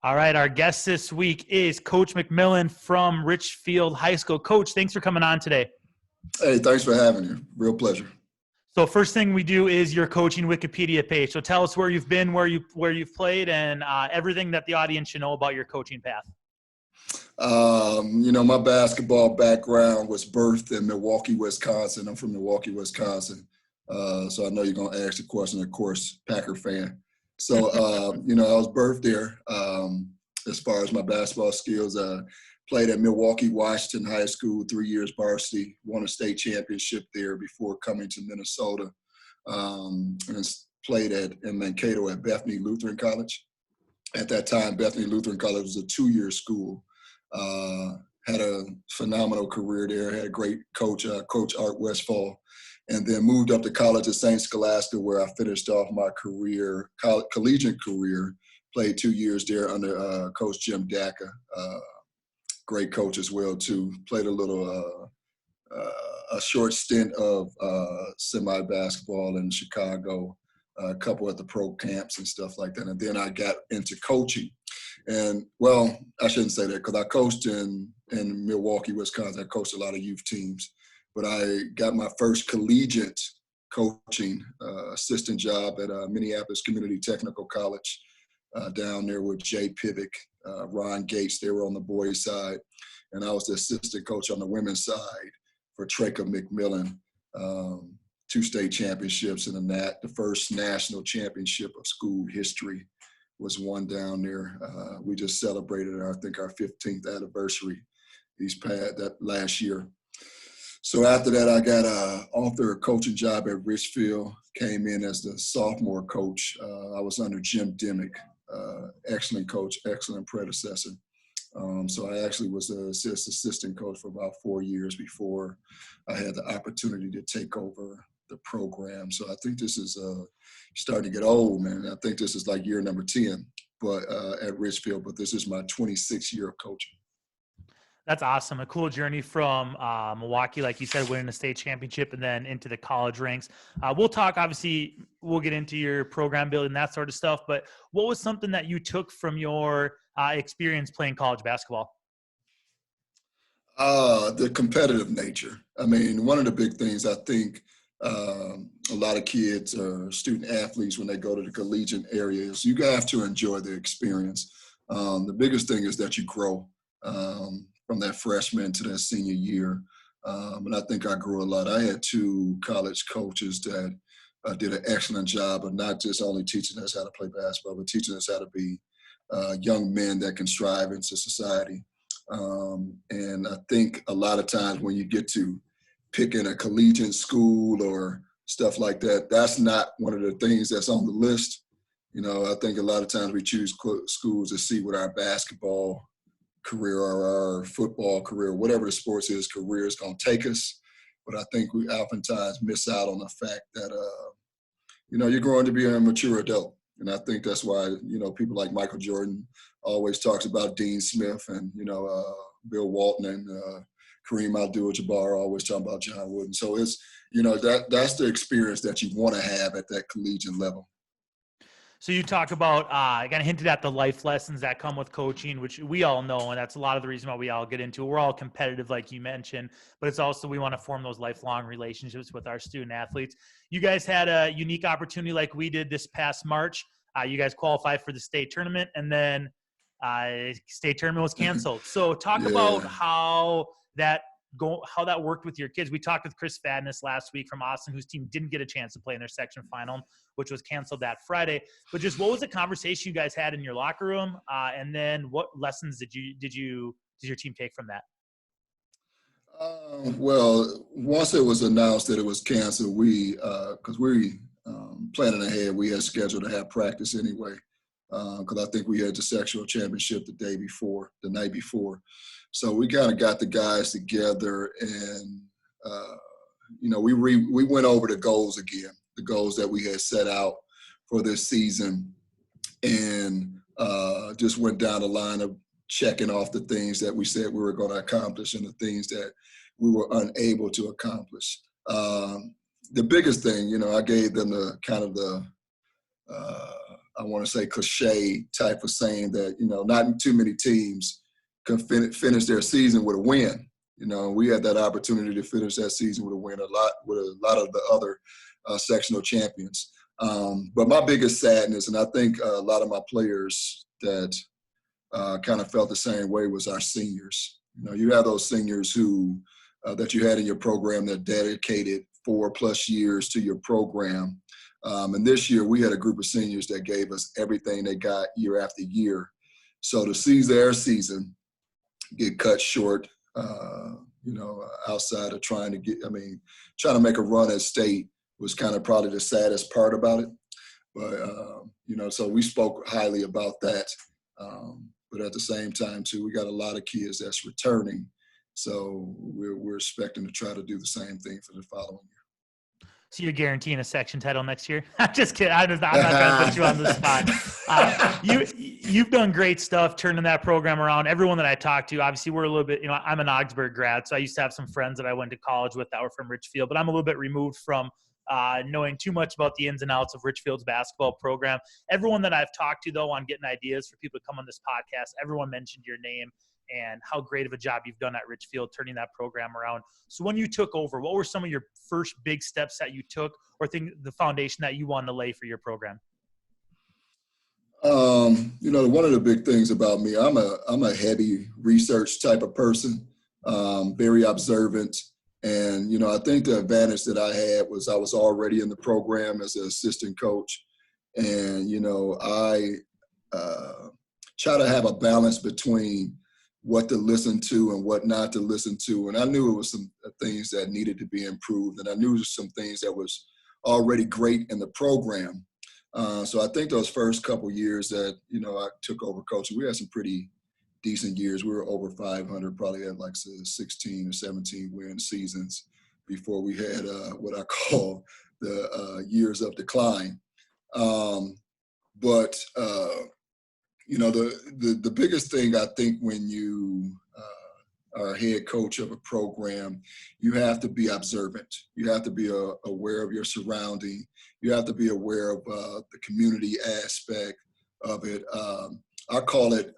All right, our guest this week is Coach McMillan from Richfield High School. Coach, thanks for coming on today. Hey, thanks for having me. Real pleasure. So first thing we do is your coaching Wikipedia page. So tell us where you've been, where you've played, and everything that the audience should know about your coaching path. My basketball background was birthed in Milwaukee, Wisconsin. I'm from Milwaukee, Wisconsin. So I know you're going to ask the question, of course, Packer fan. So, I was birthed there. As far as my basketball skills, played at Milwaukee, Washington High School, 3 years varsity, won a state championship there before coming to Minnesota. And played in Mankato at Bethany Lutheran College. At that time, Bethany Lutheran College was a 2-year school. Had a phenomenal career there, had a great coach, Coach Art Westfall, and then moved up to college at St. Scholastica, where I finished off my career, collegiate career, played 2 years there under Coach Jim Dacca, great coach as well too. Played a short stint of semi-basketball in Chicago, a couple at the pro camps and stuff like that. And then I got into coaching. And, well, I shouldn't say that because I coached in Milwaukee, Wisconsin. I coached a lot of youth teams. But I got my first collegiate coaching assistant job at Minneapolis Community Technical College down there with Jay Pivick, Ron Gates. They were on the boys' side. And I was the assistant coach on the women's side for Omar McMillan. 2 state championships and the first national championship of school history was won down there. We just celebrated, I think, our 15th anniversary that last year. So after that, I got offered a coaching job at Richfield, came in as the sophomore coach. I was under Jim Dimick, excellent coach, excellent predecessor. So I actually was an assistant coach for about 4 years before I had the opportunity to take over the program. So I think this is starting to get old, man. I think this is like year number 10 at Richfield, but this is my 26th year of coaching. That's awesome. A cool journey from Milwaukee, like you said, winning a state championship and then into the college ranks. We'll talk, obviously, we'll get into your program building, that sort of stuff, but what was something that you took from your experience playing college basketball? The competitive nature. I mean, one of the big things I think a lot of kids or student athletes, when they go to the collegiate areas, you have to enjoy the experience. The biggest thing is that you grow from that freshman to that senior year. And I think I grew a lot. I had 2 college coaches that did an excellent job of not just only teaching us how to play basketball, but teaching us how to be young men that can strive into society. And I think a lot of times when you get to picking a collegiate school or stuff like that, that's not one of the things that's on the list. I think a lot of times we choose schools to see what our basketball career or our football career, whatever the sports is, career is going to take us. But I think we oftentimes miss out on the fact that, you're growing to be a mature adult. And I think that's why, people like Michael Jordan always talks about Dean Smith and, Bill Walton and Kareem Abdul-Jabbar always talking about John Wooden. So it's, that's the experience that you want to have at that collegiate level. So you talk about, kind of hinted at the life lessons that come with coaching, which we all know, and that's a lot of the reason why we all get into it. We're all competitive, like you mentioned, but it's also we want to form those lifelong relationships with our student athletes. You guys had a unique opportunity like we did this past March. You guys qualified for the state tournament, and then state tournament was canceled. So talk about how that worked with your kids. We talked with Chris Fadness last week from Austin, whose team didn't get a chance to play in their section final, which was canceled that Friday. But just what was the conversation you guys had in your locker room? And then what lessons did your team take from that? Well, once it was announced that it was canceled, because we planning ahead, we had scheduled to have practice anyway. Because I think we had the sectional championship the night before. So we kind of got the guys together and, we went over the goals again, the goals that we had set out for this season, and just went down the line of checking off the things that we said we were going to accomplish and the things that we were unable to accomplish. The biggest thing, I gave them I want to say cliche type of saying that, not too many teams can finish their season with a win. We had that opportunity to finish that season with a win with a lot of the other sectional champions. But my biggest sadness, and I think a lot of my players that kind of felt the same way, was our seniors. You have those seniors who that you had in your program that dedicated 4+ years to your program. And this year we had a group of seniors that gave us everything they got year after year. So to see their season get cut short, outside of trying to make a run at state was kind of probably the saddest part about it. But, so we spoke highly about that. But at the same time, too, we got a lot of kids that's returning. So we're expecting to try to do the same thing for the following year. So you're guaranteeing a section title next year? I'm just kidding. I'm not going to put you on the spot. You've done great stuff turning that program around. Everyone that I talked to, obviously we're a little bit, I'm an Augsburg grad, so I used to have some friends that I went to college with that were from Richfield, but I'm a little bit removed from knowing too much about the ins and outs of Richfield's basketball program. Everyone that I've talked to, though, on getting ideas for people to come on this podcast, everyone mentioned your name and how great of a job you've done at Richfield turning that program around. So when you took over, what were some of your first big steps that you took, or the foundation that you wanted to lay for your program? One of the big things about me, I'm a heavy research type of person, very observant. And, I think the advantage that I had was I was already in the program as an assistant coach. And, I try to have a balance between what to listen to and what not to listen to. And I knew it was some things that needed to be improved. And I knew some things that was already great in the program. So I think those first couple years that, I took over coaching, we had some pretty decent years. We were over 500, probably had like 16 or 17 win seasons before we had what I call the years of decline. The biggest thing I think when you are a head coach of a program, you have to be observant. You have to be aware of your surrounding. You have to be aware of the community aspect of it. I call it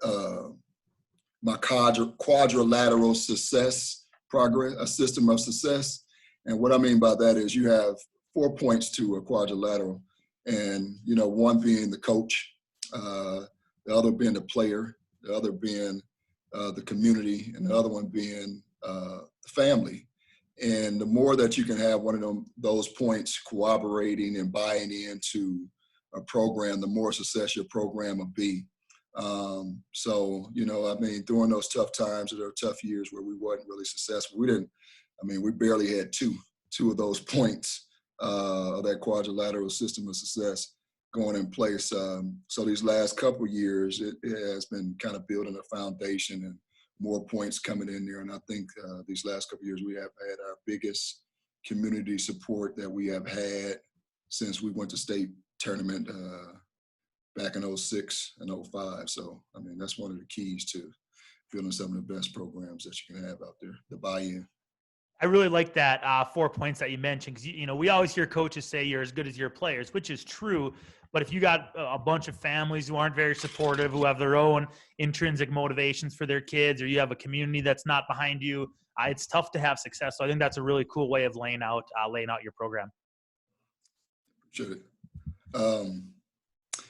my quadrilateral success progress, a system of success. And what I mean by that is you have 4 points to a quadrilateral, and one being the coach, the other being the player, the other being the community, and the other one being the family. And the more that you can have one of those points cooperating and buying into a program, the more success your program will be. During those tough times, or those tough years where we wasn't really successful, we barely had two of those points of that quadrilateral system of success going in place. So these last couple of years, it has been kind of building a foundation and more points coming in there. And I think these last couple of years, we have had our biggest community support that we have had since we went to state tournament back in 06 and 05. So, that's one of the keys to building some of the best programs that you can have out there, the buy-in. I really like that 4 points that you mentioned, because, we always hear coaches say you're as good as your players, which is true. But if you got a bunch of families who aren't very supportive, who have their own intrinsic motivations for their kids, or you have a community that's not behind you, it's tough to have success. So I think that's a really cool way of laying out your program. Appreciate it.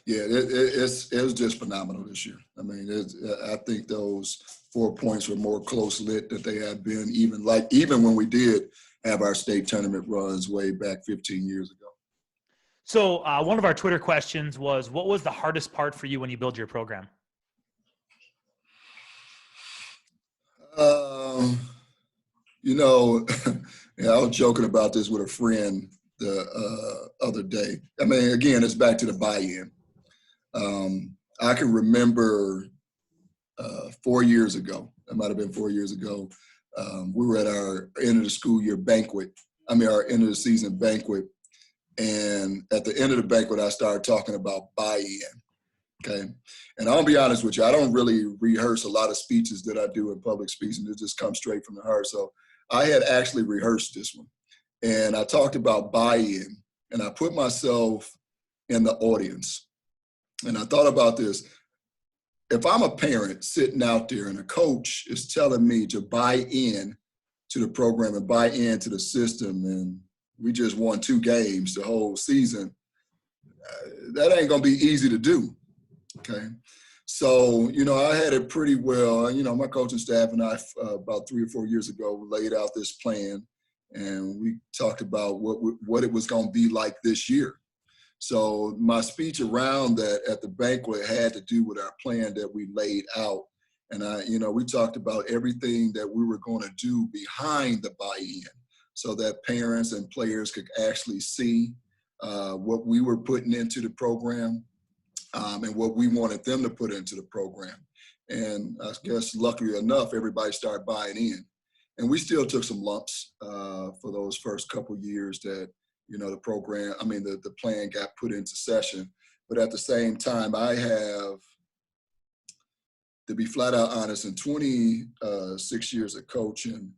It was just phenomenal this year. I think those 4 points were more close lit than they have been, even when we did have our state tournament runs way back 15 years ago. So one of our Twitter questions was, what was the hardest part for you when you build your program? I was joking about this with a friend the other day. Again, it's back to the buy-in. I can remember 4 years ago, it might have been 4 years ago, we were at our end of the school year banquet, our end of the season banquet. And at the end of the banquet, I started talking about buy-in, okay? And I'll be honest with you, I don't really rehearse a lot of speeches that I do in public speaking. It just comes straight from the heart. So I had actually rehearsed this one. And I talked about buy-in, and I put myself in the audience. And I thought about this. If I'm a parent sitting out there and a coach is telling me to buy in to the program and buy into the system, and we just won 2 games the whole season, that ain't going to be easy to do. Okay. So, I had it pretty well. My coaching staff and I, about 3 or 4 years ago, laid out this plan, and we talked about what it was going to be like this year. So my speech around that at the banquet had to do with our plan that we laid out. And we talked about everything that we were going to do behind the buy-in so that parents and players could actually see what we were putting into the program. And what we wanted them to put into the program. And I guess luckily enough, everybody started buying in. And we still took some lumps for those first couple years that, the plan got put into session. But at the same time, I have, to be flat out honest, in 26 years of coaching,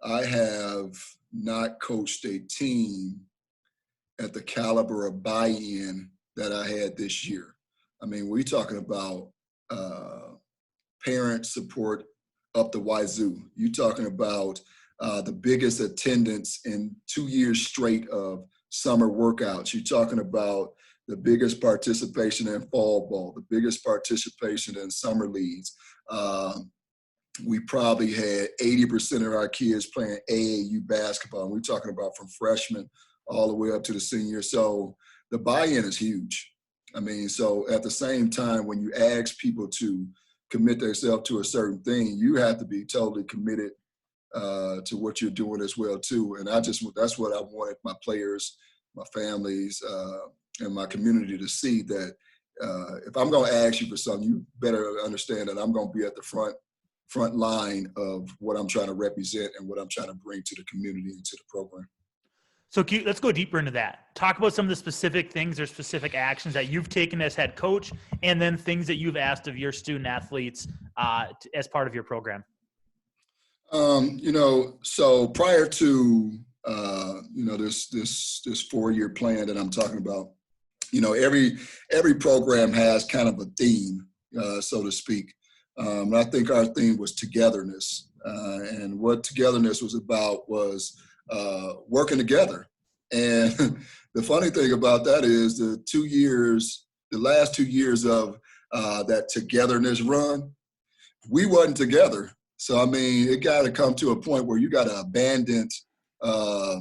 I have not coached a team at the caliber of buy-in that I had this year. We're talking about parent support up the wazoo. You're talking about the biggest attendance in 2 years straight of summer workouts. You're talking about the biggest participation in fall ball, the biggest participation in summer leagues. We probably had 80% of our kids playing AAU basketball. And we're talking about from freshmen all the way up to the senior. So the buy-in is huge. So at the same time, when you ask people to commit themselves to a certain thing, you have to be totally committed to what you're doing as well too. And that's what I wanted my players, my families, and my community to see, that if I'm going to ask you for something, you better understand that I'm going to be at the front line of what I'm trying to represent and what I'm trying to bring to the community and to the program. So let's go deeper into that. Talk about some of the specific things or specific actions that you've taken as head coach, and then things that you've asked of your student athletes as part of your program. So prior to, this 4-year plan that I'm talking about, every program has kind of a theme, so to speak. And I think our theme was togetherness. And what togetherness was about was working together. And the funny thing about that is the last 2 years of that togetherness run, we wasn't together. So, it got to come to a point where you got to abandon a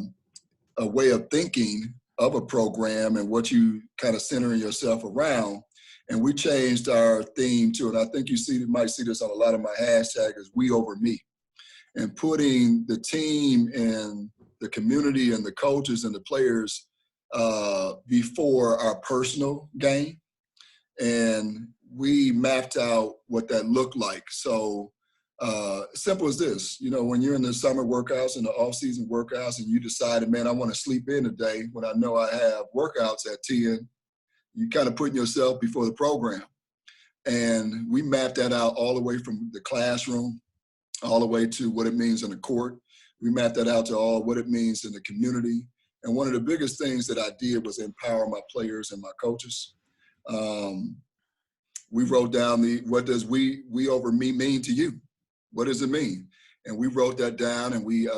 way of thinking of a program and what you kind of centering yourself around. And we changed our theme to, and I think you might see this on a lot of my hashtags, is we over me. And putting the team and the community and the coaches and the players before our personal gain. And we mapped out what that looked like. So simple as this, when you're in the summer workouts and the off-season workouts and you decided, man, I want to sleep in today when I know I have workouts at 10, you kind of putting yourself before the program. And we mapped that out all the way from the classroom, all the way to what it means on the court. We mapped that out to all what it means in the community. And one of the biggest things that I did was empower my players and my coaches. We wrote down what does we over me mean to you? What does it mean? And we wrote that down, and we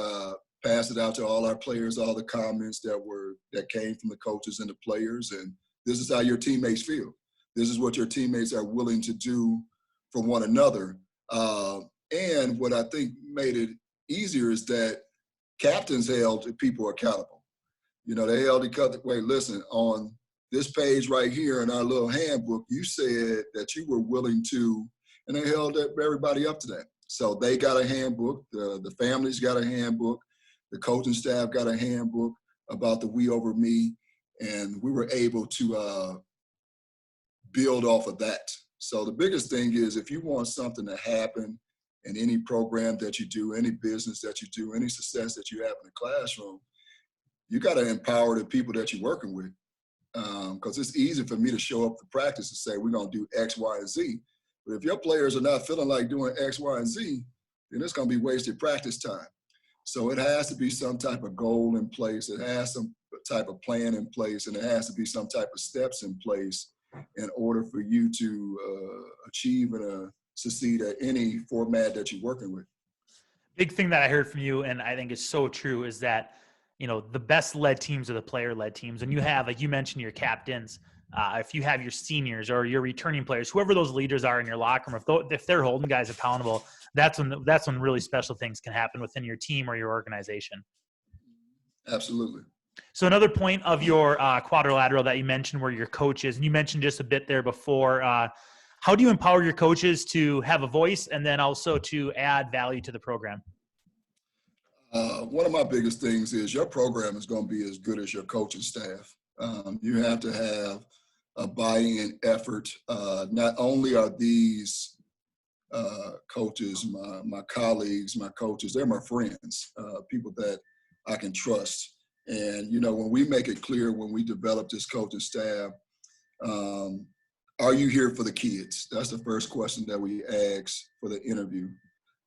passed it out to all our players, all the comments that came from the coaches and the players. And this is how your teammates feel. This is what your teammates are willing to do for one another. And what I think made it easier is that captains held people accountable. They held each other. Wait, listen, on this page right here in our little handbook, you said that you were willing to, and they held everybody up to that. So they got a handbook, the families got a handbook, the coaching staff got a handbook about the we over me, and we were able to build off of that. So the biggest thing is, if you want something to happen in any program that you do, any business that you do, any success that you have in the classroom, you got to empower the people that you're working with. Because it's easy for me to show up to practice and say, we're going to do X, Y, and Z. But if your players are not feeling like doing X, Y, and Z, then it's going to be wasted practice time. So it has to be some type of goal in place. It has some type of plan in place, and it has to be some type of steps in place in order for you to achieve and succeed at any format that you're working with. Big thing that I heard from you, and I think is so true, is that, the best led teams are the player led teams. And you have, like you mentioned, your captains. If you have your seniors or your returning players, whoever those leaders are in your locker room, if they're holding guys accountable, that's when really special things can happen within your team or your organization. Absolutely. So another point of your quadrilateral that you mentioned were your coaches, and you mentioned just a bit there before. How do you empower your coaches to have a voice and then also to add value to the program? One of my biggest things is your program is going to be as good as your coaching staff. You have to have a buy-in effort. Not only are these coaches, my colleagues, my coaches, they're my friends, people that I can trust. And, when we make it clear when we develop this coaching staff, are you here for the kids? That's the first question that we ask for the interview.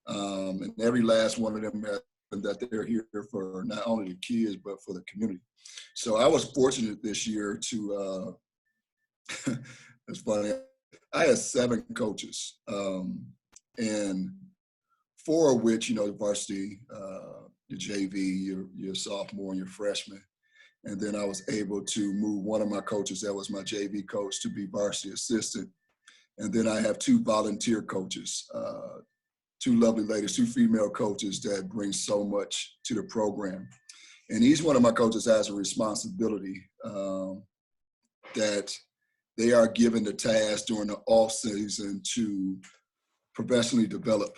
And every last one of them that they're here for not only the kids, but for the community. So I was fortunate this year to, it's funny, I had 7 coaches, and 4 of which, the varsity, your JV, your sophomore and your freshman. And then I was able to move one of my coaches that was my JV coach to be varsity assistant. And then I have 2 volunteer coaches, 2 lovely ladies, 2 female coaches that bring so much to the program. And each one of my coaches has a responsibility that they are given the task during the off season to professionally develop.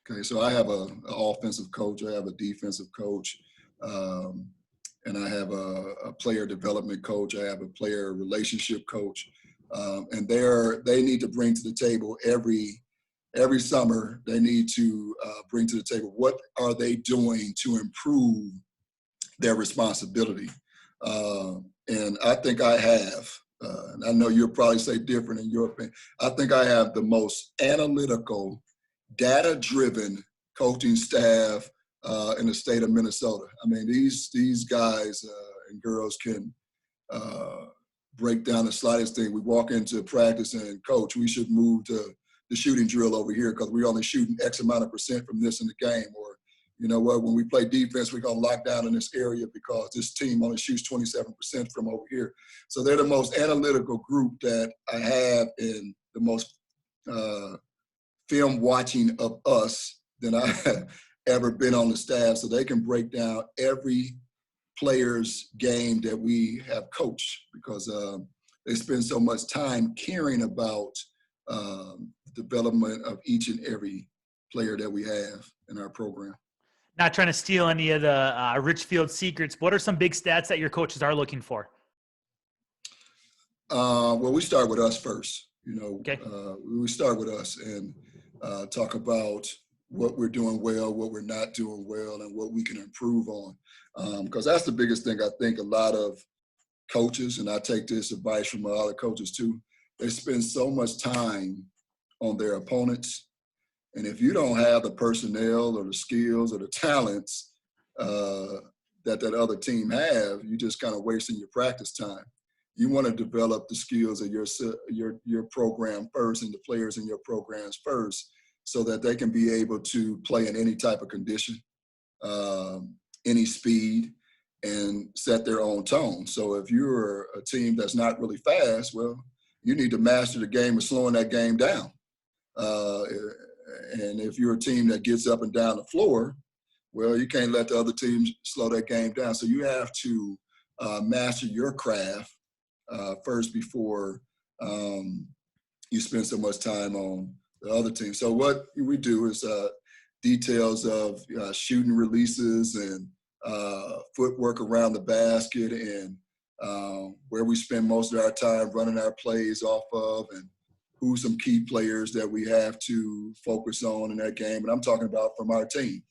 Okay, so I have an offensive coach, I have a defensive coach, and I have a player development coach, I have a player relationship coach, and they need to bring to the table every summer. They need to bring to the table what are they doing to improve their responsibility, and I think I have. And I know you'll probably say different in your opinion. I think I have the most analytical, data-driven coaching staff in the state of Minnesota. I mean, these guys and girls can break down the slightest thing. We walk into practice and, coach, we should move to the shooting drill over here because we're only shooting X amount of % from this in the game. Or, you know what, when we play defense, we're going to lock down in this area because this team only shoots 27% from over here. So they're the most analytical group that I have, and the most film watching of us than I have ever been on the staff. So they can break down every player's game that we have coached because they spend so much time caring about the development of each and every player that we have in our program. Not trying to steal any of the Richfield secrets, but what are some big stats that your coaches are looking for? Well, we start with us first. Okay. We start with us and talk about what we're doing well, what we're not doing well, and what we can improve on. Because that's the biggest thing I think a lot of coaches, and I take this advice from my other coaches too, they spend so much time on their opponents. And if you don't have the personnel or the skills or the talents that other team have, you just kind of wasting your practice time. You want to develop the skills of your program first and the players in your programs first so that they can be able to play in any type of condition, any speed, and set their own tone. So if you're a team that's not really fast, well, you need to master the game of slowing that game down. And if you're a team that gets up and down the floor, well, you can't let the other teams slow that game down. So you have to master your craft first before you spend so much time on the other team. So what we do is details of shooting releases and footwork around the basket and where we spend most of our time running our plays off of, and who's some key players that we have to focus on in that game. And I'm talking about from our team.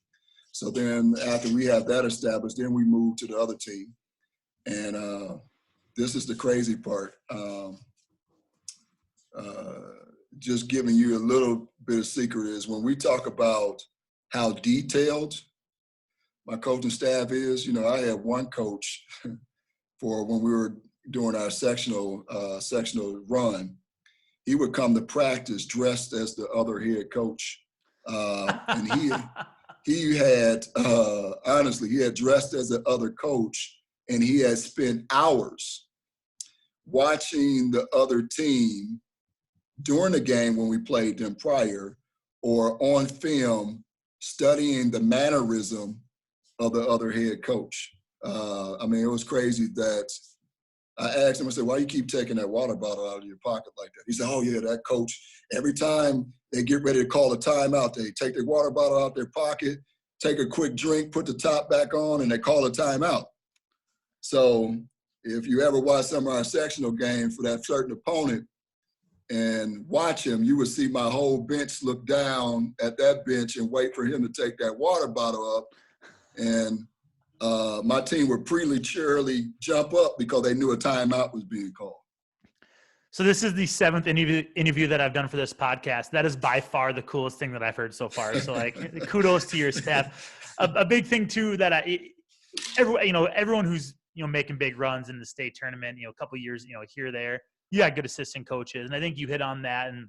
So then after we have that established, then we move to the other team. And this is the crazy part. Just giving you a little bit of secret is when we talk about how detailed my coaching staff is, I had one coach for when we were during our sectional run, he would come to practice dressed as the other head coach. And he had, honestly, he had dressed as the other coach, and he had spent hours watching the other team during the game when we played them prior, or on film, studying the mannerism of the other head coach. I mean, it was crazy that I asked him, I said, why you keep taking that water bottle out of your pocket like that? He said, oh yeah, that coach, every time they get ready to call a timeout, they take their water bottle out their pocket, take a quick drink, put the top back on, and they call a timeout. So if you ever watch some of our sectional games for that certain opponent and watch him, you would see my whole bench look down at that bench and wait for him to take that water bottle up. And my team would prematurely jump up because they knew a timeout was being called. So this is the 7th interview that I've done for this podcast. That is by far the coolest thing that I've heard so far. So like, kudos to your staff. A big thing too that everyone who's making big runs in the state tournament, a couple years, here there, you got good assistant coaches, and I think you hit on that. And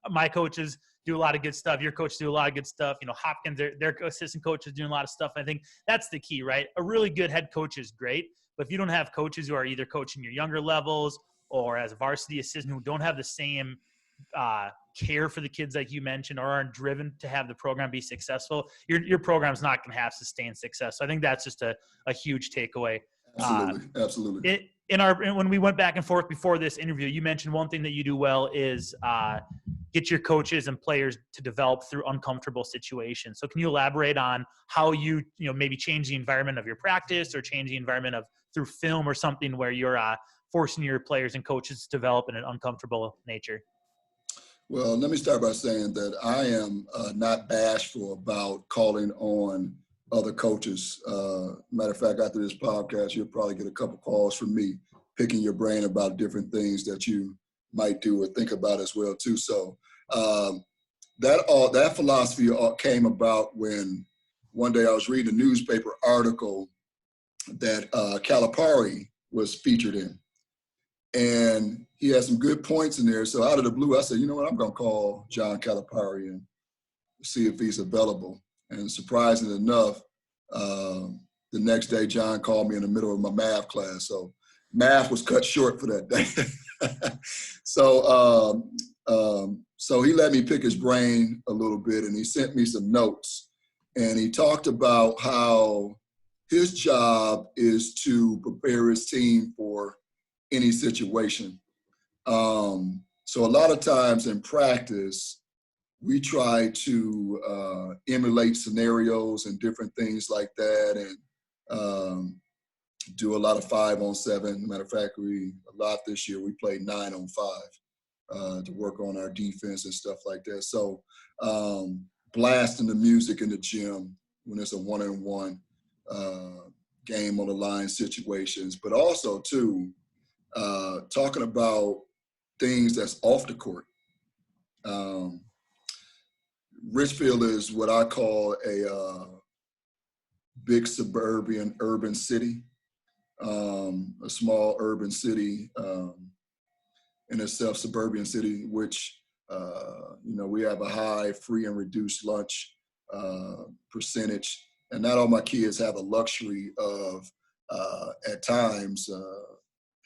my coaches do a lot of good stuff. Your coaches do a lot of good stuff. Hopkins, their assistant coaches doing a lot of stuff. I think that's the key, right? A really good head coach is great, but if you don't have coaches who are either coaching your younger levels or as a varsity assistant who don't have the same care for the kids like you mentioned, or aren't driven to have the program be successful, your program's not going to have sustained success. So I think that's just a huge takeaway. Absolutely. When we went back and forth before this interview, you mentioned one thing that you do well is get your coaches and players to develop through uncomfortable situations. So can you elaborate on how you maybe change the environment of your practice, or change the environment through film or something where you're forcing your players and coaches to develop in an uncomfortable nature? Well, let me start by saying that I am not bashful about calling on other coaches. Matter of fact, after this podcast, you'll probably get a couple calls from me picking your brain about different things that you might do or think about as well too. So that philosophy came about when one day I was reading a newspaper article that Calipari was featured in. And he had some good points in there. So out of the blue, I said, you know what, I'm going to call John Calipari and see if he's available. And surprisingly enough, the next day, John called me in the middle of my math class. So math was cut short for that day. So he let me pick his brain a little bit, and he sent me some notes. And he talked about how his job is to prepare his team for any situation. So a lot of times in practice, we try to emulate scenarios and different things like that, and do a lot of 5-on-7. Matter of fact, a lot this year we played 9-on-5 to work on our defense and stuff like that. So blasting the music in the gym when it's a 1-on-1 game on the line situations, but also too talking about things that's off the court. Richfield is what I call a big suburban urban city, a small urban city in itself, suburban city, which, we have a high free and reduced lunch percentage. And not all my kids have the luxury of, at times,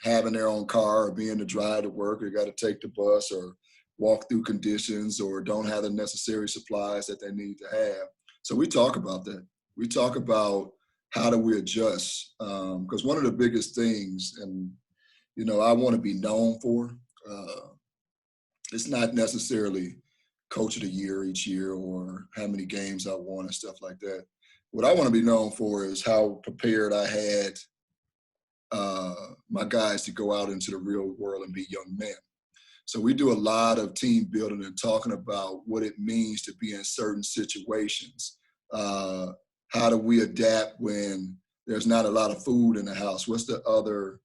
having their own car or being to drive to work, or got to take the bus or walk through conditions, or don't have the necessary supplies that they need to have. So we talk about that. We talk about how do we adjust? Because one of the biggest things, and, I want to be known for, it's not necessarily coach of the year each year or how many games I won and stuff like that. What I want to be known for is how prepared I had my guys to go out into the real world and be young men. So we do a lot of team building and talking about what it means to be in certain situations. How do we adapt when there's not a lot of food in the house? What's the other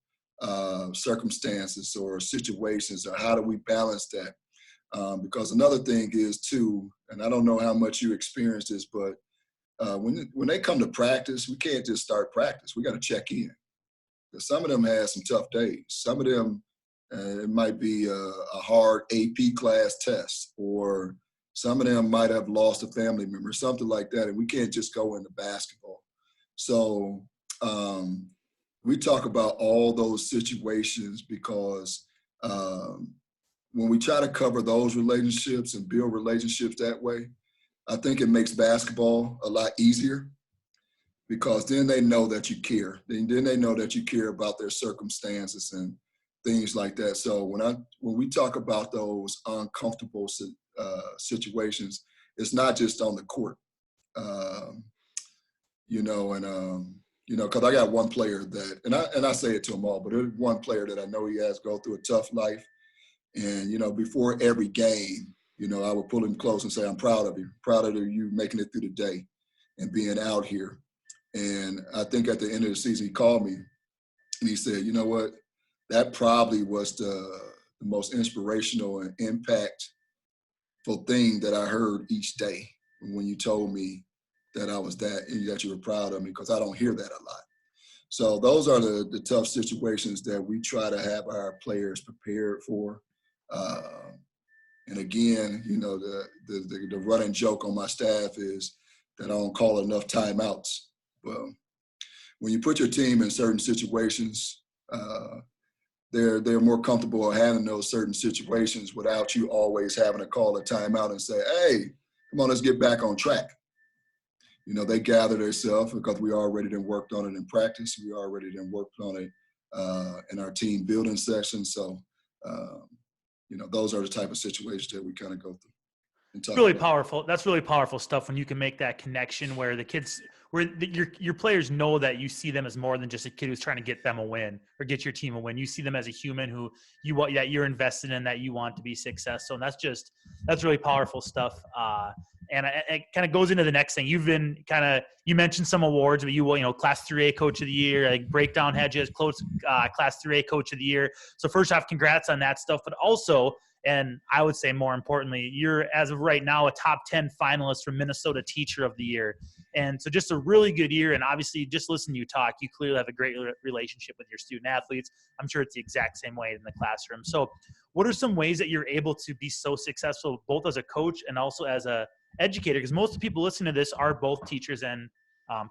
circumstances or situations, or how do we balance that? Because another thing is too, and I don't know how much you experience this, but when they come to practice, we can't just start practice. We got to check in. Some of them had some tough days. Some of them, it might be a hard AP class test, or some of them might have lost a family member, something like that. And we can't just go into basketball. So we talk about all those situations because when we try to cover those relationships and build relationships that way, I think it makes basketball a lot easier, because then they know that you care. Then they know that you care about their circumstances and things like that. So when we talk about those uncomfortable situations, it's not just on the court, because I got one player that, and I say it to them all, but there's one player that I know he has go through a tough life. And, before every game, I would pull him close and say, I'm proud of you making it through the day and being out here. And I think at the end of the season, he called me and he said, you know what, that probably was the most inspirational and impactful thing that I heard each day when you told me that I was that you were proud of me, because I don't hear that a lot. So those are the tough situations that we try to have our players prepared for. And again, the running joke on my staff is that I don't call enough timeouts. Well, when you put your team in certain situations, they're more comfortable handling those certain situations without you always having to call a timeout and say, hey, come on, let's get back on track. They gather themselves because we already done worked on it in practice. We already done worked on it in our team building session. So, those are the type of situations that we kind of go through. Really powerful. That's really powerful stuff when you can make that connection where your players know that you see them as more than just a kid who's trying to get them a win or get your team a win. You see them as a human who that you're invested in, that you want to be successful. And that's really powerful stuff. And it kind of goes into the next thing. You mentioned some awards, but Class 3A Coach of the Year, like Breakdown had you as Class 3A Coach of the Year. So first off, congrats on that stuff, but also, and I would say more importantly, you're, as of right now, a top 10 finalist for Minnesota Teacher of the Year. And so just a really good year. And obviously, just listen to you talk, you clearly have a great relationship with your student athletes. I'm sure it's the exact same way in the classroom. So what are some ways that you're able to be so successful, both as a coach and also as a educator? Because most of the people listening to this are both teachers and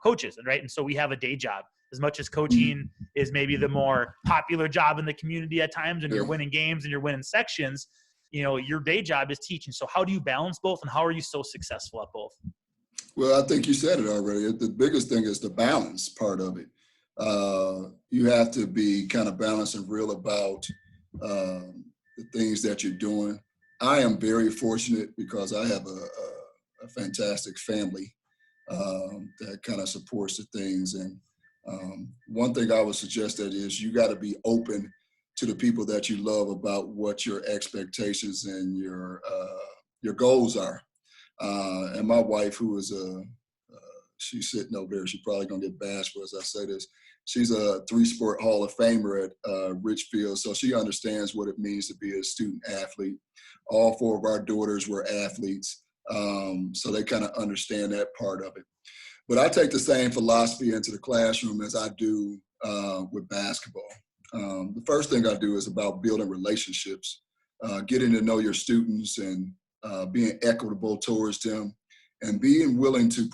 coaches, right? And so we have a day job. As much as coaching is maybe the more popular job in the community at times, and you're winning games and you're winning sections, your day job is teaching. So how do you balance both, and how are you so successful at both? Well, I think you said it already. The biggest thing is the balance part of it. You have to be kind of balanced and real about the things that you're doing. I am very fortunate because I have a fantastic family that kind of supports the things. And one thing I would suggest that is you got to be open to the people that you love about what your expectations and your goals are. And my wife, who is she's sitting over there, she's probably gonna get bashed as I say this. She's a 3-sport Hall of Famer at Richfield, so she understands what it means to be a student athlete. All 4 of our daughters were athletes, so they kind of understand that part of it. But I take the same philosophy into the classroom as I do with basketball. The first thing I do is about building relationships, getting to know your students and being equitable towards them, and being willing to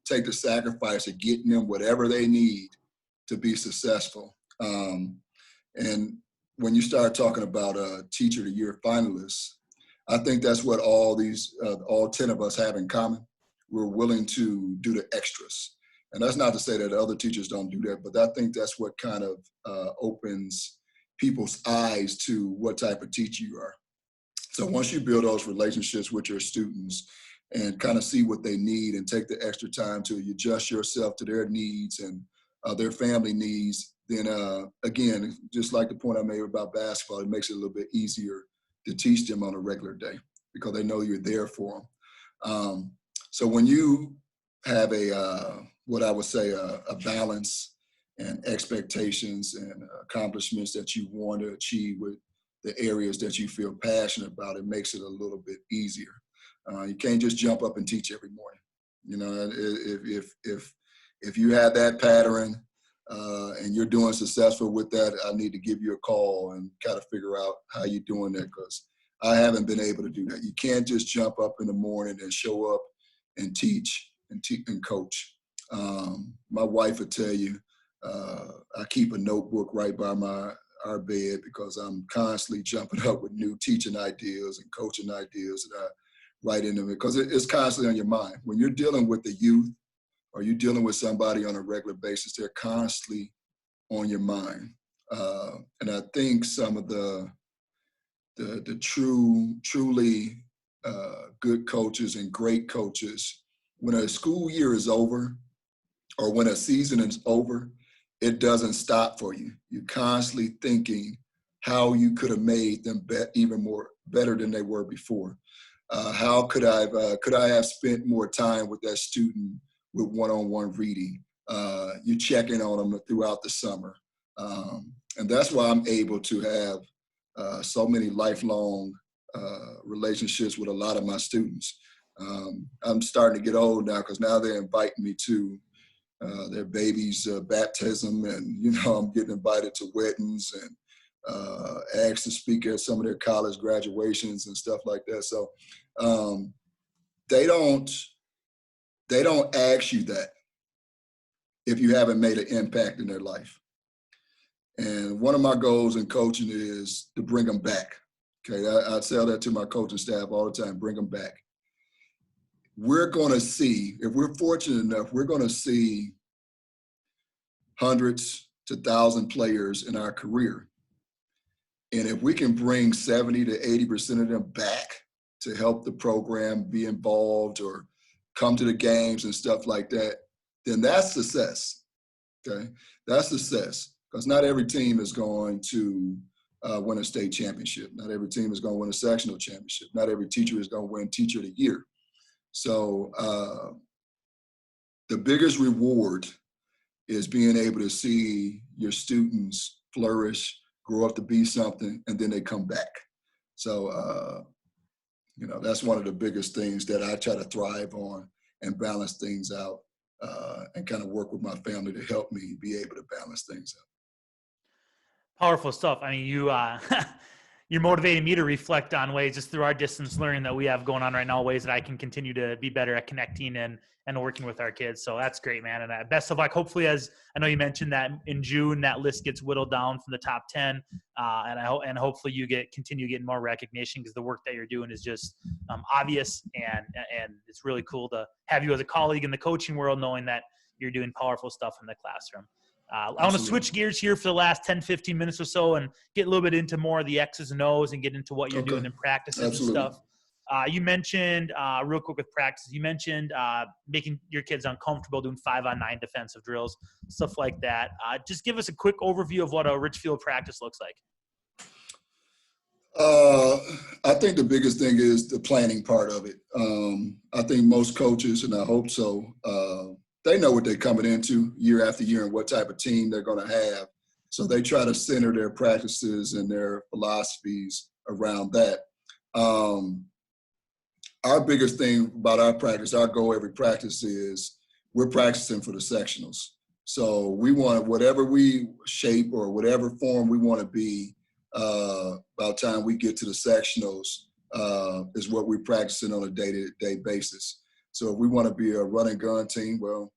take the sacrifice of getting them whatever they need to be successful. And when you start talking about Teacher of the Year finalists, I think that's what all 10 of us have in common. We're willing to do the extras. And that's not to say that other teachers don't do that, but I think that's what kind of opens people's eyes to what type of teacher you are. So once you build those relationships with your students and kind of see what they need and take the extra time to adjust yourself to their needs and their family needs, then again, just like the point I made about basketball, it makes it a little bit easier to teach them on a regular day because they know you're there for them. So when you have what I would say a balance and expectations and accomplishments that you want to achieve with the areas that you feel passionate about, it makes it a little bit easier. You can't just jump up and teach every morning. If you have that pattern, and you're doing successful with that, I need to give you a call and kind of figure out how you're doing that, because I haven't been able to do that. You can't just jump up in the morning and show up and teach and coach. My wife would tell you, I keep a notebook right by our bed, because I'm constantly jumping up with new teaching ideas and coaching ideas that I write into it, because it's constantly on your mind. When you're dealing with the youth or you're dealing with somebody on a regular basis, they're constantly on your mind. And I think some of the truly good coaches and great coaches, when a school year is over or when a season is over, it doesn't stop for you. You're constantly thinking how you could have made them even more better than they were before. How could I have spent more time with that student with one-on-one reading? You're checking on them throughout the summer. And that's why I'm able to have so many lifelong relationships with a lot of my students. I'm starting to get old now, because now they're inviting me to their baby's baptism, and I'm getting invited to weddings and asked to speak at some of their college graduations and stuff like that. So they don't ask you that if you haven't made an impact in their life. And one of my goals in coaching is to bring them back. Okay, I tell that to my coaching staff all the time: bring them back. We're going to see, if we're fortunate enough, we're going to see hundreds to 1,000 players in our career. And if we can bring 70 to 80% of them back to help the program be involved or come to the games and stuff like that, then that's success. Okay, that's success, because not every team is going to win a state championship. Not every team is going to win a sectional championship. Not every teacher is going to win Teacher of the Year. So the biggest reward is being able to see your students flourish, grow up to be something, and then they come back. So, that's one of the biggest things that I try to thrive on and balance things out, and kind of work with my family to help me be able to balance things out. Powerful stuff. I mean, you're motivating me to reflect on ways, just through our distance learning that we have going on right now, ways that I can continue to be better at connecting and working with our kids. So that's great, man. And best of luck. Hopefully, as I know you mentioned that in June, that list gets whittled down from the top 10. And hopefully you continue getting more recognition, because the work that you're doing is just obvious. And it's really cool to have you as a colleague in the coaching world, knowing that you're doing powerful stuff in the classroom. I want to switch gears here for the last 10, 15 minutes or so and get a little bit into more of the X's and O's and get into what you're doing in practices and stuff. You mentioned, real quick with practice, you mentioned making your kids uncomfortable doing 5-on-9 defensive drills, stuff like that. Just give us a quick overview of what a Richfield practice looks like. I think the biggest thing is the planning part of it. I think most coaches, and I hope so, they know what they're coming into year after year and what type of team they're going to have. So they try to center their practices and their philosophies around that. Our biggest thing about our practice, our goal every practice is we're practicing for the sectionals. So we want whatever we shape or whatever form we want to be, by the time we get to the sectionals, is what we're practicing on a day-to-day basis. So if we want to be a run and gun team, well,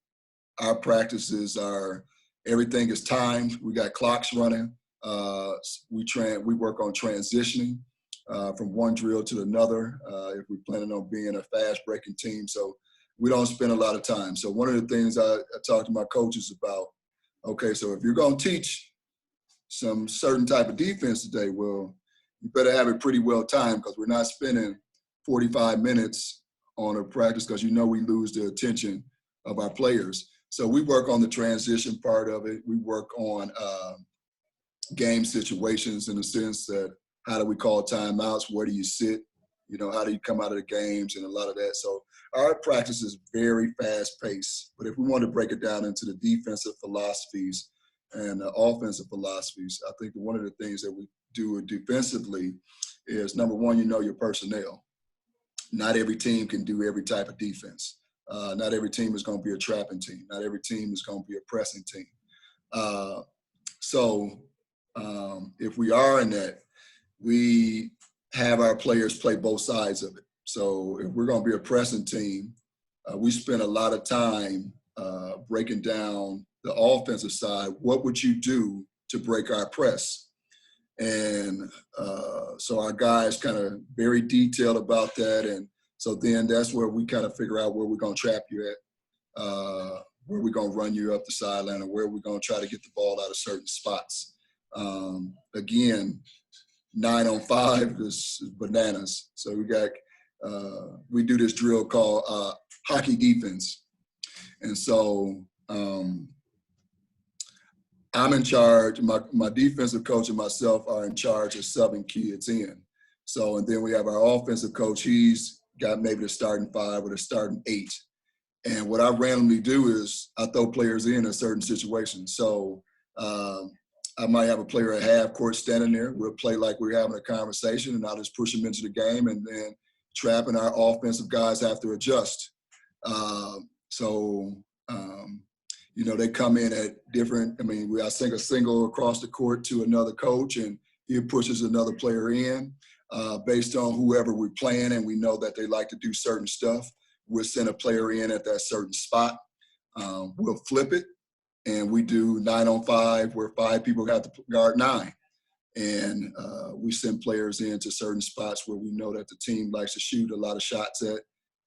our practices are, everything is timed. We got clocks running. We work on transitioning from one drill to another if we're planning on being a fast-breaking team. So we don't spend a lot of time. So one of the things I talk to my coaches about, okay, so if you're going to teach some certain type of defense today, well, you better have it pretty well timed, because we're not spending 45 minutes on a practice, because we lose the attention of our players. So we work on the transition part of it. We work on game situations, in the sense that how do we call timeouts? Where do you sit? How do you come out of the games and a lot of that. So our practice is very fast paced. But if we want to break it down into the defensive philosophies and the offensive philosophies, I think one of the things that we do defensively is, number one, your personnel. Not every team can do every type of defense. Not every team is going to be a trapping team. Not every team is going to be a pressing team. So if we are in that, we have our players play both sides of it. So if we're going to be a pressing team, we spend a lot of time breaking down the offensive side. What would you do to break our press? And so our guys kind of very detailed about that. And so then that's where we kind of figure out where we're going to trap you at, where we're going to run you up the sideline, or where we're going to try to get the ball out of certain spots. Again, 9-on-5 is bananas. So we do this drill called hockey defense. And so I'm in charge. My defensive coach and myself are in charge of subbing kids in. So, and then we have our offensive coach. He's got maybe the starting 5 or the starting 8. And what I randomly do is I throw players in certain situations. So I might have a player at half court standing there. We'll play like we're having a conversation, and I'll just push them into the game, and then trapping our offensive guys have to adjust. They come in at different, I sing a single across the court to another coach, and he pushes another player in based on whoever we're playing, and we know that they like to do certain stuff. We'll send a player in at that certain spot. We'll flip it, and we do 9-on-5 where 5 people have to guard 9. And we send players into certain spots where we know that the team likes to shoot a lot of shots at,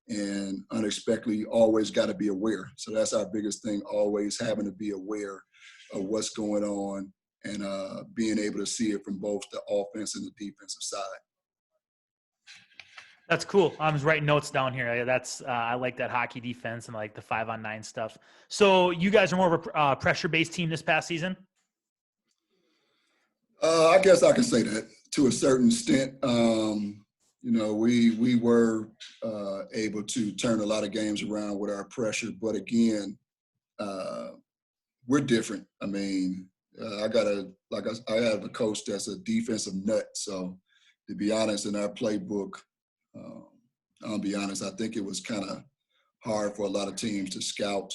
and unexpectedly always got to be aware. So that's our biggest thing, always having to be aware of what's going on and being able to see it from both the offense and the defensive side. That's cool. I was writing notes down here. I like that hockey defense and like the 5-on-9 stuff. So you guys are more of a pressure-based team this past season? I guess I can say that to a certain extent. We were able to turn a lot of games around with our pressure, but again, we're different. I have a coach that's a defensive nut. So to be honest, in our playbook, I'll be honest, I think it was kind of hard for a lot of teams to scout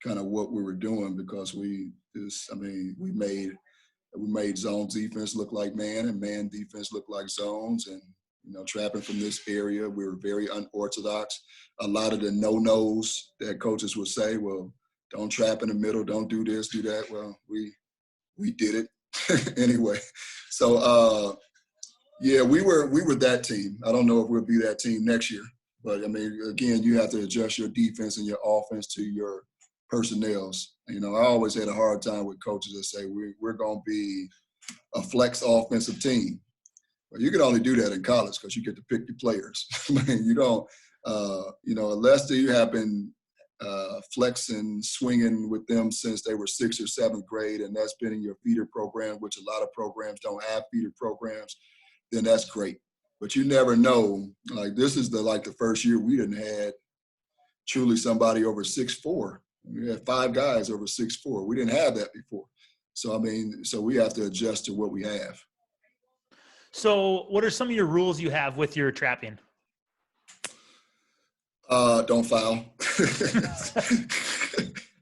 kind of what we were doing, because we made zone defense look like man, and man defense look like zones, and trapping from this area. We were very unorthodox. A lot of the no-nos that coaches would say, well, don't trap in the middle, don't do this, do that. Well, we did it anyway. So we were that team. I don't know if we'll be that team next year, but again, you have to adjust your defense and your offense to your personnels. I always had a hard time with coaches that say we're going to be a flex offensive team. Well, you can only do that in college because you get to pick the players. You don't, unless you have been flexing, swinging with them since they were 6th or 7th grade, and that's been in your feeder program, which a lot of programs don't have feeder programs, then that's great. But you never know. Like, this is the first year we didn't had truly somebody over 6'4". We had 5 guys over 6'4". We didn't have that before. So, so we have to adjust to what we have. So what are some of your rules you have with your trapping? Don't foul.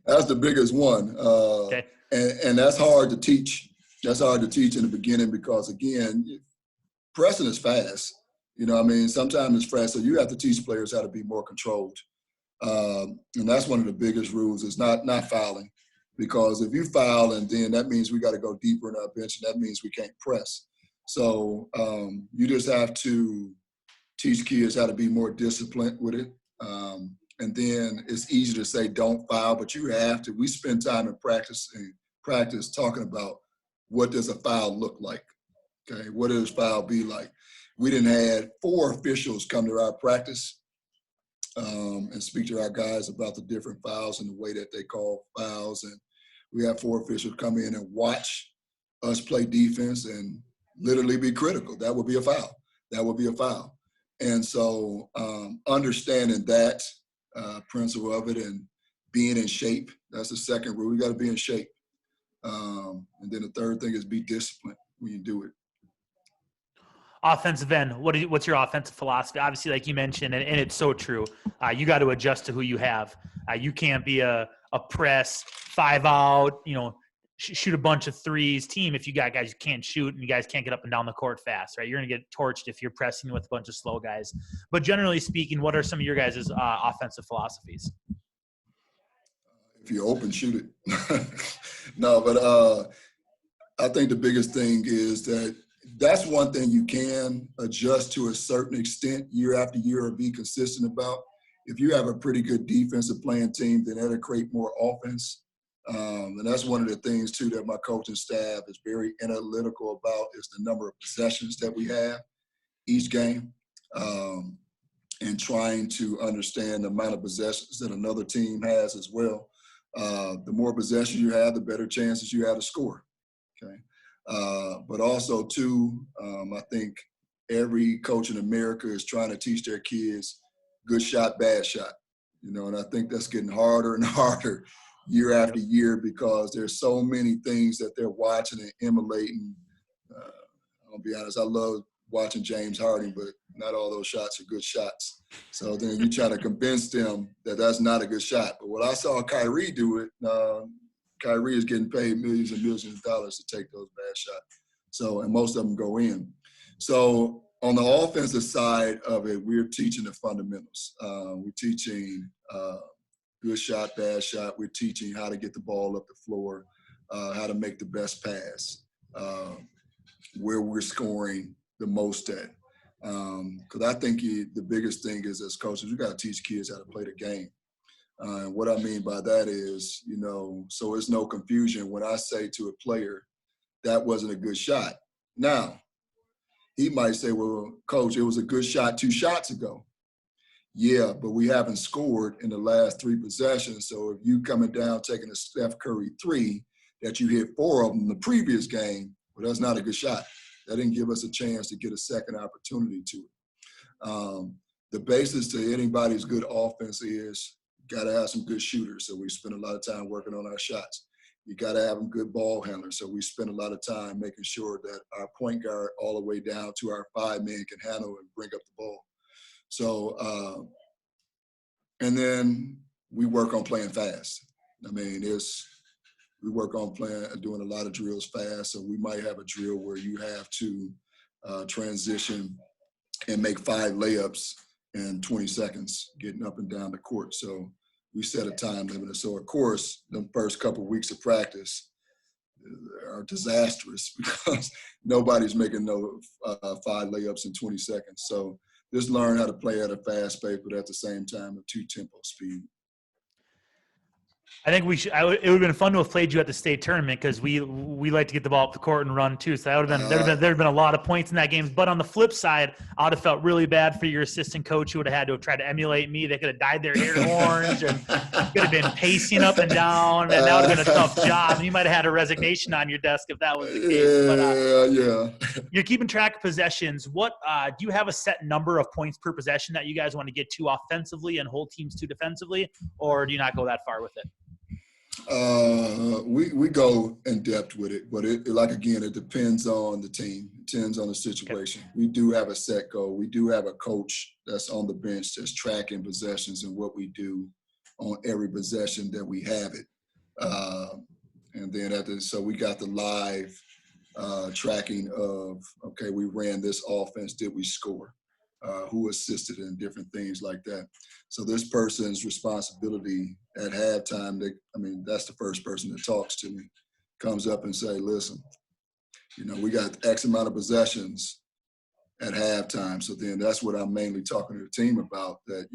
That's the biggest one. Okay. And that's hard to teach. That's hard to teach in the beginning because, again, pressing is fast. Sometimes it's fast. So you have to teach players how to be more controlled. And that's one of the biggest rules is not fouling. Because if you foul, and then that means we got to go deeper in our bench, and that means we can't press. So you just have to teach kids how to be more disciplined with it. And then it's easy to say don't foul, but you have to. We spend time in practice talking about what does a foul look like. Okay, what does foul be like? We didn't have 4 officials come to our practice and speak to our guys about the different fouls and the way that they call fouls. And we have 4 officials come in and watch us play defense and literally be critical. That would be a foul. That would be a foul. And so understanding that principle of it and being in shape, that's the second rule. You got to be in shape. And then the third thing is be disciplined when you do it. Offensive end, what's your offensive philosophy? Obviously, like you mentioned, and it's so true, you got to adjust to who you have. You can't be a press, 5 out, shoot a bunch of threes team if you got guys you can't shoot and you guys can't get up and down the court fast, right? You're going to get torched if you're pressing with a bunch of slow guys. But generally speaking, what are some of your guys' offensive philosophies? If you're open, shoot it. No, but I think the biggest thing is that's one thing you can adjust to a certain extent year after year or be consistent about. If you have a pretty good defensive playing team, then that'll create more offense. And that's one of the things, too, that my coaching staff is very analytical about is the number of possessions that we have each game, and trying to understand the amount of possessions that another team has as well. The more possessions you have, the better chances you have to score. Okay. But also, too, I think every coach in America is trying to teach their kids good shot, bad shot. And I think that's getting harder and harder year after year because there's so many things that they're watching and emulating. I'll be honest, I love watching James Harden, but not all those shots are good shots. So then you try to convince them that that's not a good shot. But what I saw Kyrie do it, Kyrie is getting paid millions and millions of dollars to take those bad shots. So, and most of them go in. So on the offensive side of it, we're teaching the fundamentals. We're teaching good shot, bad shot. We're teaching how to get the ball up the floor, how to make the best pass, where we're scoring the most at. Because I think the biggest thing is as coaches, we got to teach kids how to play the game. And what I mean by that is, so there's no confusion when I say to a player, that wasn't a good shot. Now, he might say, well, coach, it was a good shot 2 shots ago. Yeah, but we haven't scored in the last 3 possessions. So if you coming down taking a Steph Curry 3 that you hit 4 of them in the previous game, well, that's not a good shot. That didn't give us a chance to get a second opportunity to it. The basis to anybody's good offense is got to have some good shooters. So we spend a lot of time working on our shots. You got to have them good ball handlers. So we spend a lot of time making sure that our point guard all the way down to our 5-man can handle and bring up the ball. So, and then we work on playing fast. I mean, we work on doing a lot of drills fast. So we might have a drill where you have to transition and make 5 layups in 20 seconds, getting up and down the court. So we set a time limit. So, of course, the first couple of weeks of practice are disastrous because nobody's making no 5 layups in 20 seconds. So just learn how to play at a fast pace, but at the same time, a 2-tempo speed. I think we should. It would have been fun to have played you at the state tournament because we like to get the ball up the court and run too. So that would have been there'd been a lot of points in that game. But on the flip side, I would have felt really bad for your assistant coach who would have had to have tried to emulate me. They could have dyed their hair orange and could have been pacing up and down, and that would have been a tough job. And you might have had a resignation on your desk if that was the case. But yeah. You're keeping track of possessions. What do you have a set number of points per possession that you guys want to get to offensively and hold teams to defensively, or do you not go that far with it? We go in depth with it, but it depends on the team. It depends on the situation. Okay. We do have a set goal. We do have a coach that's on the bench that's tracking possessions and what we do on every possession that we have it. And then so we got the live tracking of, okay, we ran this offense, did we score? Who assisted in different things like that. So this person's responsibility at halftime, that's the first person that talks to me, comes up and say, listen, we got X amount of possessions at halftime. So then that's what I'm mainly talking to the team about, that,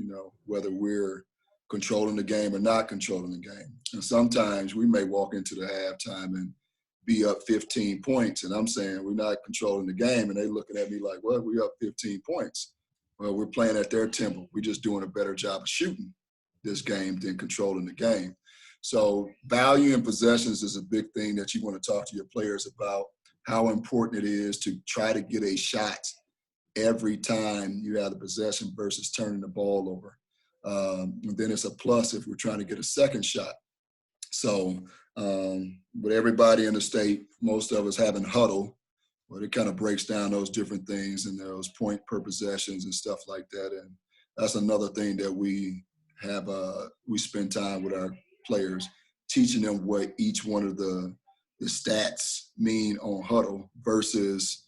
whether we're controlling the game or not controlling the game. And sometimes we may walk into the halftime and be up 15 points. And I'm saying we're not controlling the game. And they looking at me like, well, we up 15 points. Well, we're playing at their tempo. We're just doing a better job of shooting this game than controlling the game. So value in possessions is a big thing that you want to talk to your players about, how important it is to try to get a shot every time you have the possession versus turning the ball over. And then it's a plus if we're trying to get a second shot. So, but everybody in the state, most of us having huddle, but it kind of breaks down those different things and those point per possessions and stuff like that. And that's another thing that we have, we spend time with our players, teaching them what each one of the the stats mean on huddle versus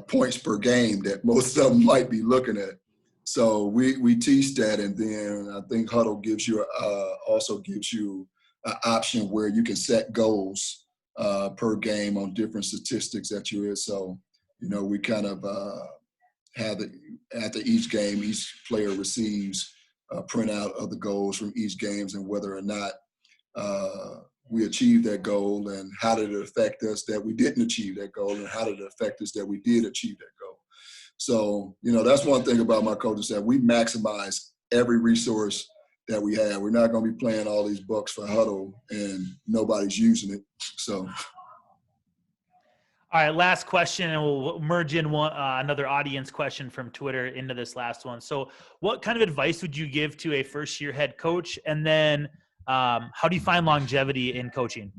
points per game that most of them might be looking at. So we teach that, and then I think huddle gives you also gives you an option where you can set goals per game on different statistics that you're in. So we kind of have after each game, each player receives a printout of the goals from each games and whether or not we achieved that goal, and how did it affect us that we didn't achieve that goal, and how did it affect us that we did achieve that goal. So, that's one thing about my coaching staff. We maximize every resource that we have. We're not going to be playing all these bucks for huddle and nobody's using it. So. All right, last question, and we'll merge in another audience question from Twitter into this last one. So what kind of advice would you give to a first-year head coach? And then how do you find longevity in coaching?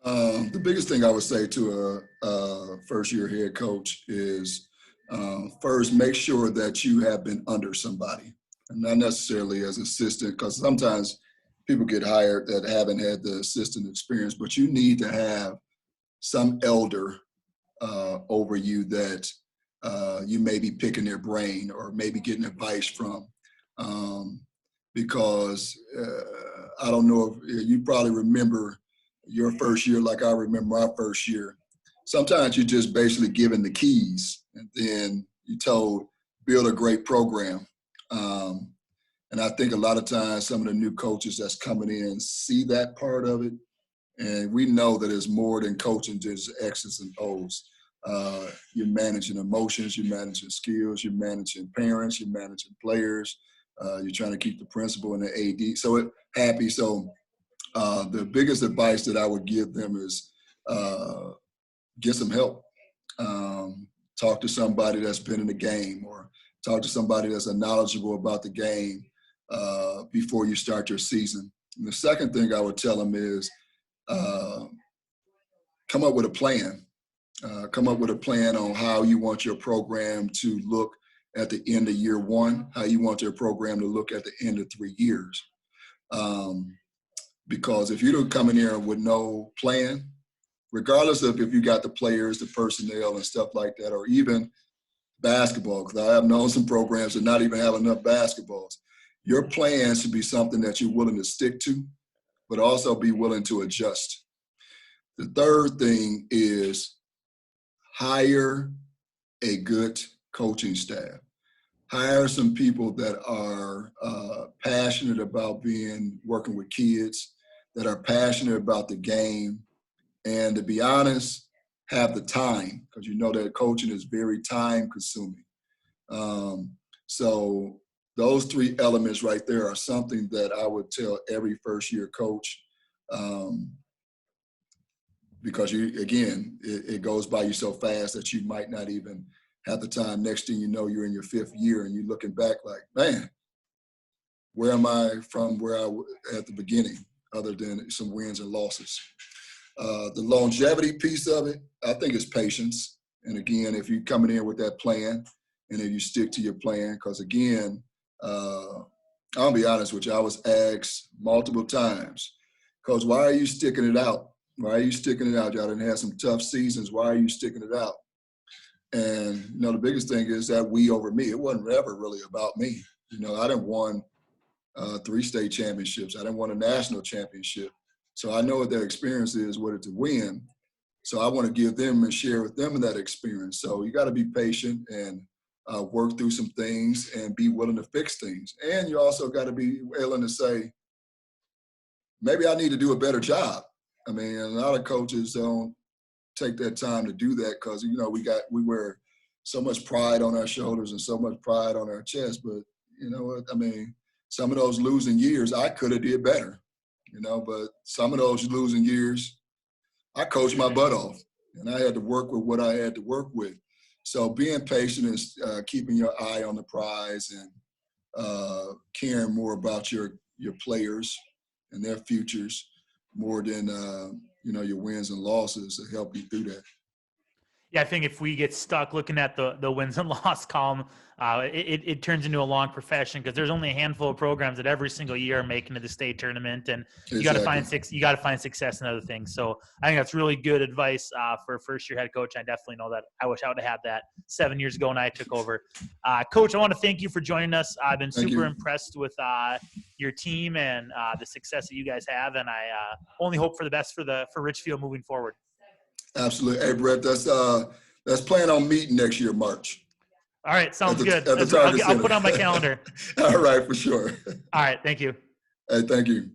The biggest thing I would say to a first-year head coach is first, make sure that you have been under somebody, and not necessarily as assistant, because sometimes people get hired that haven't had the assistant experience, but you need to have some elder over you that you may be picking their brain or maybe getting advice from. Because I don't know if you probably remember your first year like I remember my first year. Sometimes you're just basically given the keys and then you're told, build a great program. And I think a lot of times some of the new coaches that's coming in see that part of it. And we know that it's more than coaching, just X's and O's. You're managing emotions, you're managing skills, you're managing parents, you're managing players. You're trying to keep the principal and the AD happy. So the biggest advice that I would give them is get some help. Talk to somebody that's been in the game, or talk to somebody that's knowledgeable about the game before you start your season. And the second thing I would tell them is come up with a plan. Come up with a plan on how you want your program to look at the end of year one, how you want your program to look at the end of 3 years. Because if you don't come in here with no plan, regardless of if you got the players, the personnel and stuff like that, or even basketball, because I have known some programs that not even have enough basketballs, your plan should be something that you're willing to stick to, but also be willing to adjust. The third thing is hire a good coaching staff. Hire some people that are passionate about working with kids, that are passionate about the game, and to be honest, have the time, because that coaching is very time consuming. So those 3 elements right there are something that I would tell every first year coach, because it goes by you so fast that you might not even have the time. Next thing you know, you're in your 5th year and you're looking back like, man, where am I from where I was at the beginning, other than some wins and losses. The longevity piece of it, I think, is patience. And again, if you're coming in with that plan and if you stick to your plan, because again, I'll be honest with you, I was asked multiple times, Coach, why are you sticking it out? Why are you sticking it out? Y'all didn't have some tough seasons. Why are you sticking it out? And, the biggest thing is that we over me. It wasn't ever really about me. I didn't won 3 state championships. I didn't win a national championship. So I know what that experience is, what it to win. So I want to give them and share with them that experience. So you got to be patient and work through some things and be willing to fix things. And you also got to be willing to say, maybe I need to do a better job. I mean, a lot of coaches don't take that time to do that because, we wear so much pride on our shoulders and so much pride on our chest. But you know what? I mean, some of those losing years, I could have did better, but some of those losing years, I coached my butt off and I had to work with what I had to work with. So being patient is keeping your eye on the prize and caring more about your players and their futures more than, your wins and losses to help you through that. Yeah, I think if we get stuck looking at the wins and loss column, it turns into a long profession, because there's only a handful of programs that every single year are making it to the state tournament, and you got to find success in other things. So I think that's really good advice for a first year head coach. I definitely know that. I wish I would have had that 7 years ago when I took over. Coach, I want to thank you for joining us. I've been super impressed with your team and the success that you guys have, and I only hope for the best for Richfield moving forward. Absolutely. Hey, Brett, that's planning on meeting next year, March. All right. Sounds good. At the Target I'll put it on my calendar. All right, for sure. All right. Thank you. Hey, thank you.